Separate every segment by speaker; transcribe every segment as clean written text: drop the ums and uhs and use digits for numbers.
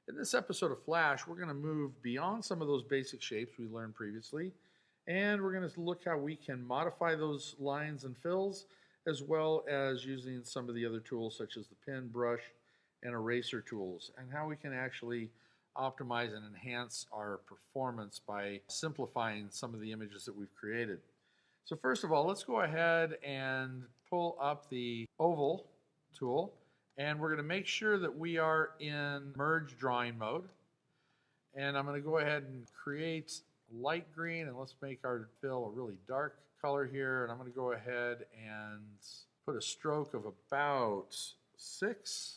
Speaker 1: In this episode of Flash, we're going to move beyond some of those basic shapes we learned previously, and we're going to look how we can modify those lines and fills, as well as using some of the other tools such as the pen, brush, and eraser tools, and how we can actually optimize and enhance our performance by simplifying some of the images that we've created. So first of all, let's go ahead and pull up the oval tool, and we're going to make sure that we are in merge drawing mode. And I'm going to go ahead and create light green, and let's make our fill a really dark color here. And I'm going to go ahead and put a stroke of about 6.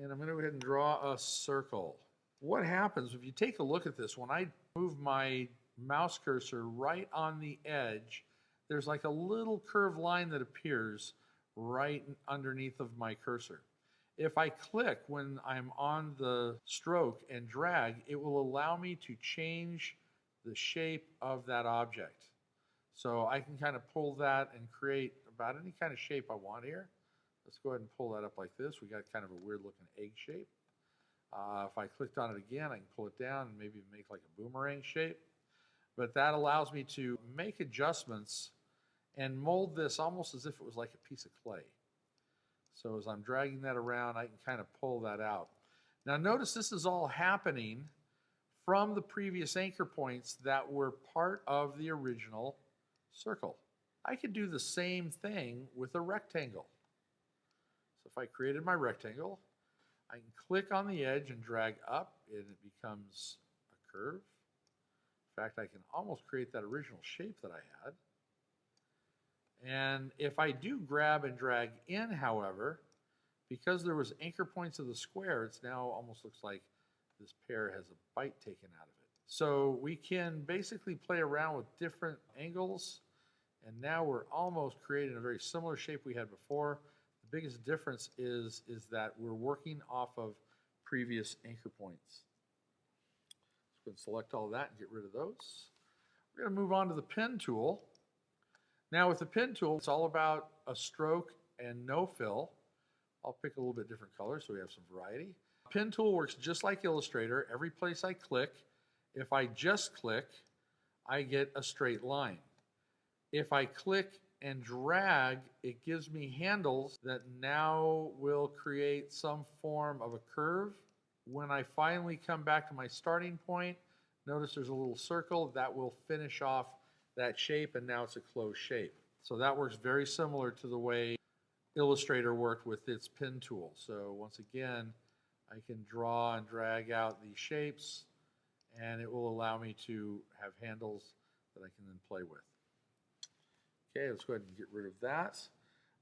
Speaker 1: And I'm going to go ahead and draw a circle. What happens if you take a look at this, when I move my mouse cursor right on the edge, there's like a little curved line that appears right underneath of my cursor. If I click when I'm on the stroke and drag, it will allow me to change the shape of that object. So I can kind of pull that and create about any kind of shape I want here. Let's go ahead and pull that up like this. We got kind of a weird looking egg shape. If I clicked on it again, I can pull it down and maybe make like a boomerang shape. But that allows me to make adjustments and mold this almost as if it was like a piece of clay. So as I'm dragging that around, I can kind of pull that out. Now notice this is all happening from the previous anchor points that were part of the original circle. I could do the same thing with a rectangle. So if I created my rectangle, I can click on the edge and drag up, and it becomes a curve. In fact, I can almost create that original shape that I had. And if I do grab and drag in, however, because there was anchor points of the square, it's now almost looks like this pear has a bite taken out of it. So we can basically play around with different angles, and now we're almost creating a very similar shape we had before. The biggest difference is that we're working off of previous anchor points. Let's go and select all that and get rid of those. We're going to move on to the pen tool. Now with the pen tool, it's all about a stroke and no fill. I'll pick a little bit different colors so we have some variety. Pen tool works just like Illustrator. Every place I click, if I just click, I get a straight line. If I click and drag, it gives me handles that now will create some form of a curve. When I finally come back to my starting point, notice there's a little circle that will finish off that shape, and now it's a closed shape. So that works very similar to the way Illustrator worked with its pen tool. So once again, I can draw and drag out these shapes, and it will allow me to have handles that I can then play with. Okay, let's go ahead and get rid of that.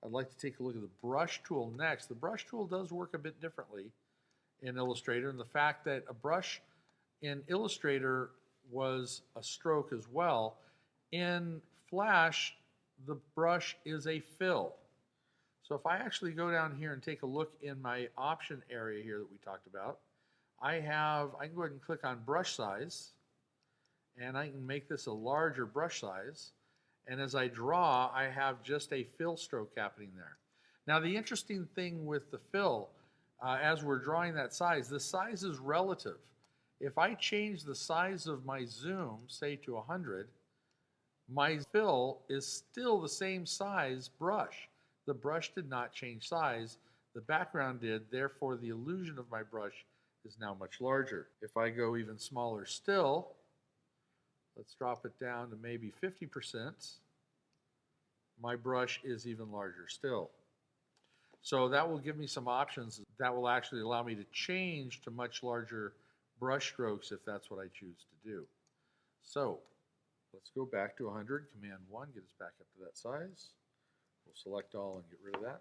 Speaker 1: I'd like to take a look at the brush tool next. The brush tool does work a bit differently in Illustrator, and the fact that a brush in Illustrator was a stroke as well. In Flash, the brush is a fill. So if I actually go down here and take a look in my option area here that we talked about, I can go ahead and click on brush size, and I can make this a larger brush size. And as I draw, I have just a fill stroke happening there. Now the interesting thing with the fill, as we're drawing that size, the size is relative. If I change the size of my zoom, say to 100, my fill is still the same size brush. The brush did not change size. The background did. Therefore, the illusion of my brush is now much larger. If I go even smaller still, let's drop it down to maybe 50%, my brush is even larger still. So that will give me some options that will actually allow me to change to much larger brush strokes if that's what I choose to do. So let's go back to 100, Command 1, get us back up to that size. We'll select all and get rid of that.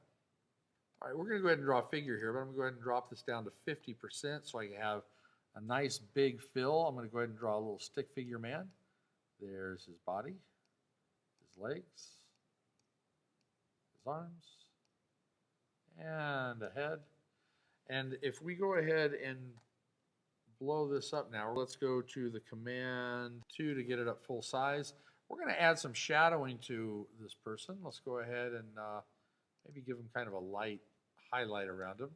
Speaker 1: All right, we're going to go ahead and draw a figure here, but I'm going to go ahead and drop this down to 50% so I can have a nice big fill. I'm going to go ahead and draw a little stick figure man. There's his body, his legs, his arms, and a head. And if we go ahead and blow this up now, let's go to the Command 2 to get it up full size. We're going to add some shadowing to this person. Let's go ahead and maybe give him kind of a light highlight around him.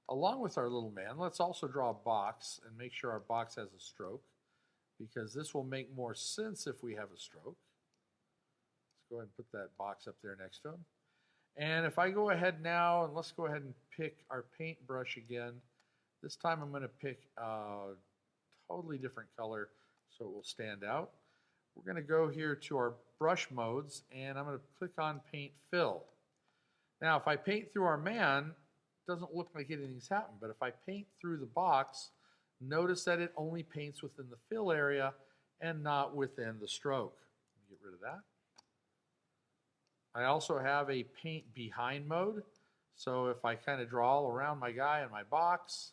Speaker 1: Along with our little man, let's also draw a box and make sure our box has a stroke, because this will make more sense if we have a stroke. Let's go ahead and put that box up there next to him. And if I go ahead now, and let's go ahead and pick our paintbrush again. This time I'm going to pick a totally different color so it will stand out. We're going to go here to our brush modes, and I'm going to click on Paint Fill. Now, if I paint through our man, it doesn't look like anything's happened, but if I paint through the box, notice that it only paints within the fill area and not within the stroke. Get rid of that. I also have a paint behind mode. So if I kind of draw all around my guy and my box,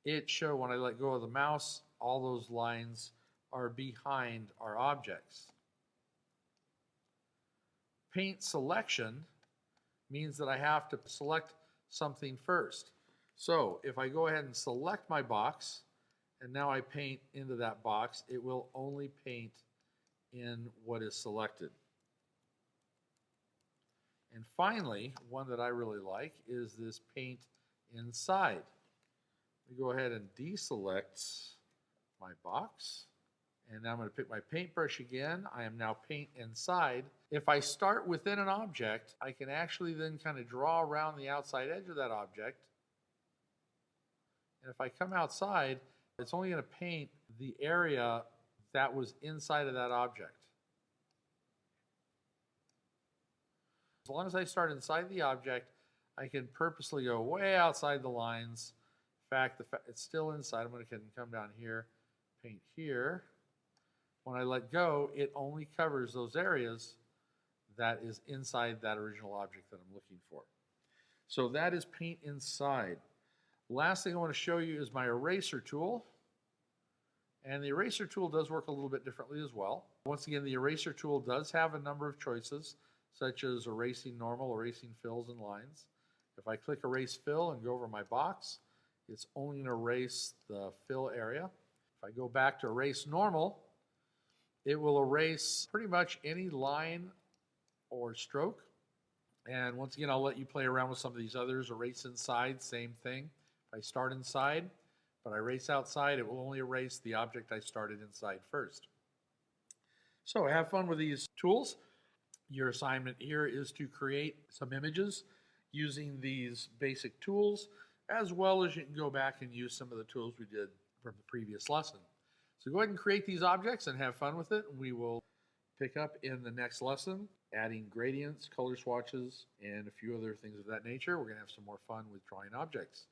Speaker 1: it shows when I let go of the mouse, all those lines are behind our objects. Paint selection means that I have to select something first. So if I go ahead and select my box, and now I paint into that box, it will only paint in what is selected. And finally, one that I really like is this paint inside. We go ahead and deselect my box. And now I'm going to pick my paintbrush again. I am now paint inside. If I start within an object, I can actually then kind of draw around the outside edge of that object. And if I come outside, it's only going to paint the area that was inside of that object. As long as I start inside the object, I can purposely go way outside the lines. In fact, it's still inside. I'm going to come down here, paint here. When I let go, it only covers those areas that is inside that original object that I'm looking for. So that is paint inside. Last thing I want to show you is my eraser tool. And the eraser tool does work a little bit differently as well. Once again, the eraser tool does have a number of choices, such as erasing normal, erasing fills and lines. If I click Erase Fill and go over my box, it's only going to erase the fill area. If I go back to Erase Normal, it will erase pretty much any line or stroke. And once again, I'll let you play around with some of these others. Erase inside, same thing. If I start inside, but I erase outside, it will only erase the object I started inside first. So have fun with these tools. Your assignment here is to create some images using these basic tools, as well as you can go back and use some of the tools we did from the previous lesson. So go ahead and create these objects and have fun with it. We will pick up in the next lesson, adding gradients, color swatches, and a few other things of that nature. We're going to have some more fun with drawing objects.